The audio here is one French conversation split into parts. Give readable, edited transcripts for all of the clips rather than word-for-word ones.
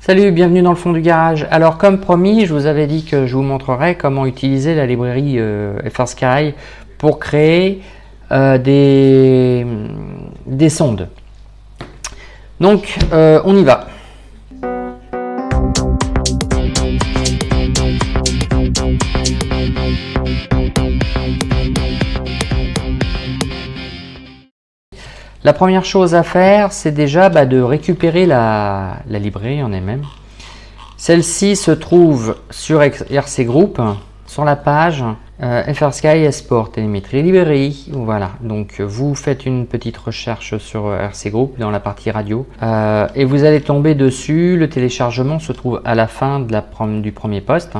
Salut, bienvenue dans le fond du garage. Alors comme promis, je vous avais dit que je vous montrerai comment utiliser la librairie FrSky pour créer des sondes. Donc on y va. La première chose à faire, c'est déjà de récupérer la librairie en elle-même. Celle-ci se trouve sur RC Group, sur la page FrSky Sport Télémétrie Librairie. Voilà, donc vous faites une petite recherche sur RC Group dans la partie radio et vous allez tomber dessus. Le téléchargement se trouve à la fin de du premier poste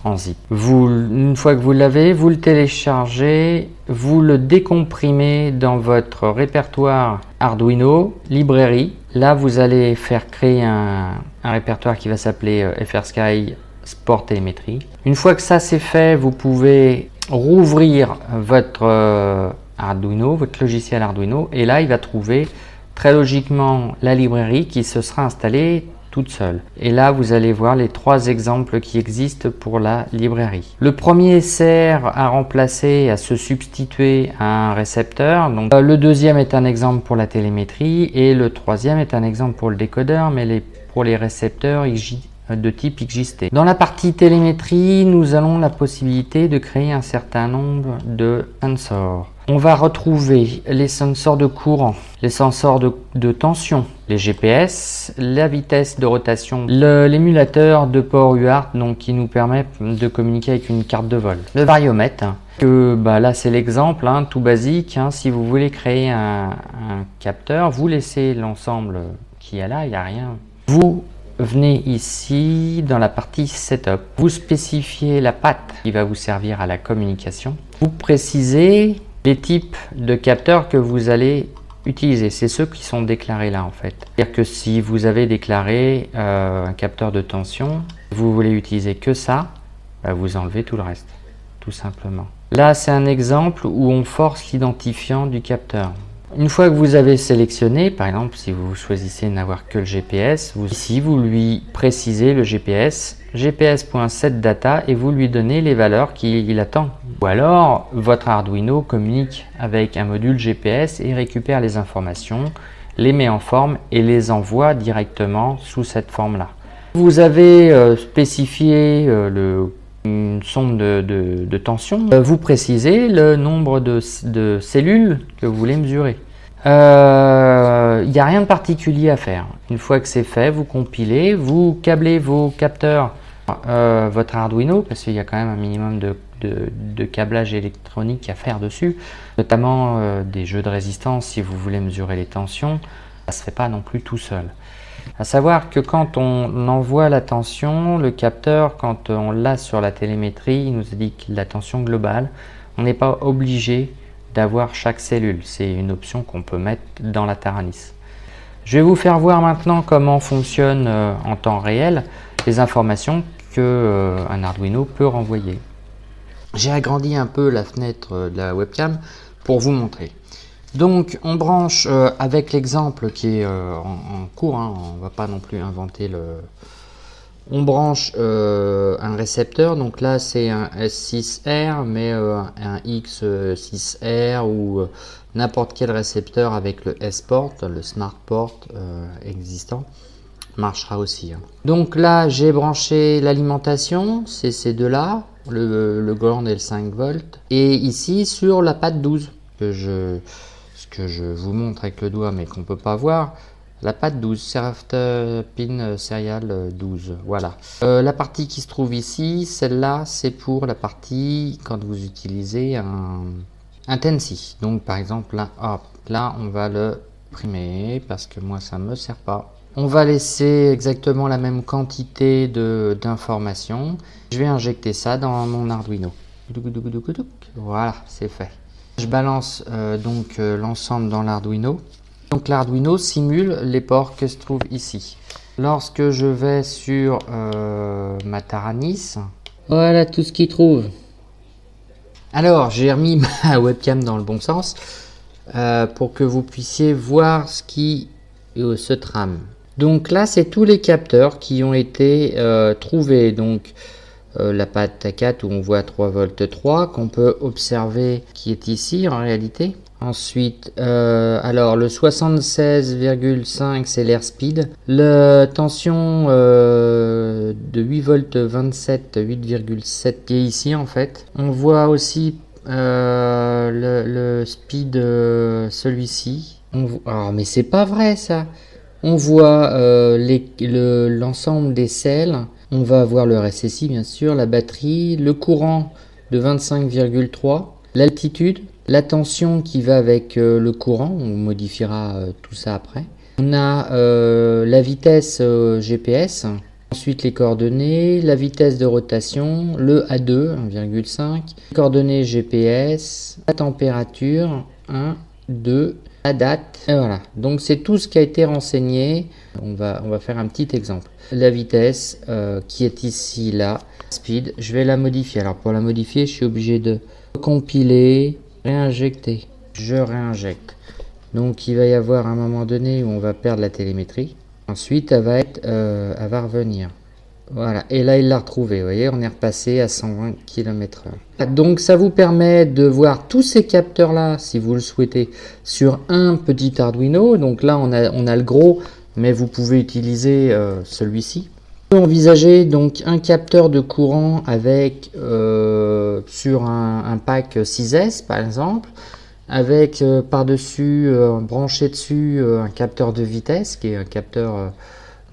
en zip. Une fois que vous l'avez, vous le téléchargez, vous le décomprimez dans votre répertoire Arduino, librairie. Là, vous allez faire créer un répertoire qui va s'appeler FrSky Sport Télémétrie. Une fois que ça c'est fait, vous pouvez rouvrir votre Arduino, votre logiciel Arduino, et là, il va trouver très logiquement la librairie qui se sera installée toute seule. Et là, vous allez voir les trois exemples qui existent pour la librairie. Le premier sert à remplacer, à se substituer à un récepteur. Donc, le deuxième est un exemple pour la télémétrie et le troisième est un exemple pour le décodeur, mais pour les récepteurs de type XJT. Dans la partie télémétrie, nous avons la possibilité de créer un certain nombre de sensors. On va retrouver les sensors de courant, les sensors de tension, les GPS, la vitesse de rotation, l'émulateur de port UART donc, qui nous permet de communiquer avec une carte de vol, le variomètre. Là c'est l'exemple tout basique. Si vous voulez créer un capteur, vous laissez l'ensemble qui est là, il n'y a rien. Vous venez ici dans la partie Setup, vous spécifiez la patte qui va vous servir à la communication, vous précisez les types de capteurs que vous allez utiliser, c'est ceux qui sont déclarés là en fait. C'est-à-dire que si vous avez déclaré un capteur de tension, vous voulez utiliser que ça, vous enlevez tout le reste, tout simplement. Là c'est un exemple où on force l'identifiant du capteur. Une fois que vous avez sélectionné, par exemple si vous choisissez de n'avoir que le GPS, ici vous lui précisez le GPS, gps.setData et vous lui donnez les valeurs qu'il attend. Ou alors votre Arduino communique avec un module GPS et récupère les informations, les met en forme et les envoie directement sous cette forme-là. Vous avez spécifié une sonde de tension, vous précisez le nombre de cellules que vous voulez mesurer. Il n'y a rien de particulier à faire. Une fois que c'est fait, vous compilez, vous câblez vos capteurs, votre Arduino, parce qu'il y a quand même un minimum de câblage électronique à faire dessus, notamment des jeux de résistance si vous voulez mesurer les tensions. Ça ne se fait pas non plus tout seul. À savoir que quand on envoie la tension, le capteur, quand on l'a sur la télémétrie, il nous indique la tension globale. On n'est pas obligé d'avoir chaque cellule. C'est une option qu'on peut mettre dans la Taranis. Je vais vous faire voir maintenant comment fonctionnent en temps réel les informations qu'un Arduino peut renvoyer. J'ai agrandi un peu la fenêtre de la webcam pour vous montrer. Donc on branche avec l'exemple qui est en cours, on ne va pas non plus inventer on branche un récepteur, donc là c'est un S6R mais un X6R ou n'importe quel récepteur avec le S-Port, le Smart Port existant marchera aussi. Donc là j'ai branché l'alimentation, c'est ces deux là, le ground et le 5 volts, et ici sur la patte 12 que je vous montre avec le doigt mais qu'on ne peut pas voir, la patte 12, Served Pin Serial 12, voilà. La partie qui se trouve ici, celle-là, c'est pour la partie quand vous utilisez un Tensi. Donc par exemple, là, hop, là on va le primer parce que moi ça ne me sert pas. On va laisser exactement la même quantité d'informations. Je vais injecter ça dans mon Arduino. Voilà, c'est fait. Je balance donc l'ensemble dans l'Arduino. Donc l'Arduino simule les ports que se trouve ici. Lorsque je vais sur ma Taranis, voilà tout ce qu'il trouve. Alors j'ai remis ma webcam dans le bon sens pour que vous puissiez voir ce qui se trame. Donc là, c'est tous les capteurs qui ont été trouvés. Donc la patte à 4 où on voit 3 volts 3 qu'on peut observer qui est ici en réalité. Ensuite, alors le 76,5 c'est l'airspeed. La tension de 8 volts 27, 8,7 qui est ici en fait. On voit aussi le speed, celui-ci. Ah, mais c'est pas vrai ça. On voit l'ensemble des selles. On va avoir le RSSI bien sûr, la batterie, le courant de 25,3, l'altitude, la tension qui va avec le courant, on modifiera tout ça après. On a la vitesse GPS, ensuite les coordonnées, la vitesse de rotation, le A2, 1,5, les coordonnées GPS, la température, 1, 2, la date, et voilà. Donc c'est tout ce qui a été renseigné. On va faire un petit exemple. La vitesse qui est ici, là, speed, je vais la modifier. Alors pour la modifier, je suis obligé de compiler, réinjecter. Je réinjecte. Donc il va y avoir un moment donné où on va perdre la télémétrie. Ensuite, elle va revenir. Voilà, et là il l'a retrouvé, vous voyez, on est repassé à 120 km/h. Donc ça vous permet de voir tous ces capteurs là, si vous le souhaitez, sur un petit Arduino. Donc là on a le gros, mais vous pouvez utiliser celui-ci. On peut envisager donc un capteur de courant avec sur un pack 6S par exemple, avec par-dessus, branché dessus un capteur de vitesse qui est un capteur...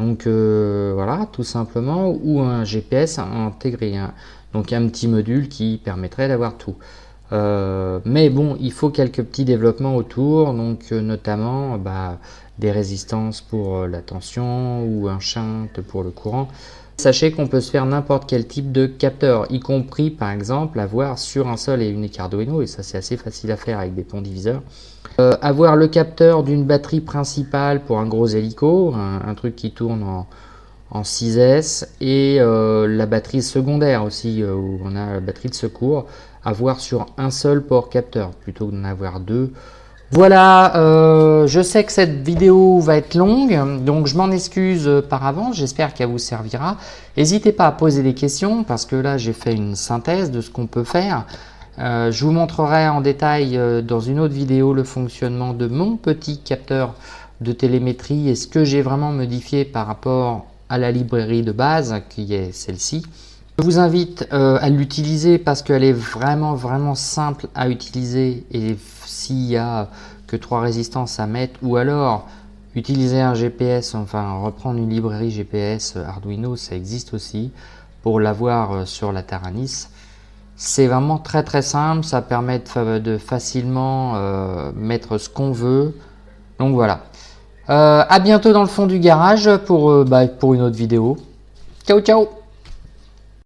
Donc voilà, tout simplement, ou un GPS intégré, hein. Donc un petit module qui permettrait d'avoir tout. Mais bon, il faut quelques petits développements autour, donc notamment des résistances pour la tension ou un shunt pour le courant. Sachez qu'on peut se faire n'importe quel type de capteur, y compris par exemple avoir sur un seul et unique Arduino, et ça c'est assez facile à faire avec des ponts diviseurs. Avoir le capteur d'une batterie principale pour un gros hélico, un truc qui tourne en 6S, et la batterie secondaire aussi, où on a la batterie de secours, avoir sur un seul port capteur plutôt que d'en avoir deux. Voilà, je sais que cette vidéo va être longue, donc je m'en excuse par avance, j'espère qu'elle vous servira. N'hésitez pas à poser des questions, parce que là j'ai fait une synthèse de ce qu'on peut faire. Je vous montrerai en détail dans une autre vidéo le fonctionnement de mon petit capteur de télémétrie et ce que j'ai vraiment modifié par rapport à la librairie de base qui est celle-ci. Je vous invite à l'utiliser parce qu'elle est vraiment simple à utiliser, et s'il n'y a que 3 résistances à mettre, ou alors utiliser un GPS, enfin reprendre une librairie GPS Arduino, ça existe aussi pour l'avoir sur la Taranis. C'est vraiment très simple, ça permet de facilement mettre ce qu'on veut. Donc voilà. À bientôt dans le fond du garage pour une autre vidéo. Ciao ciao.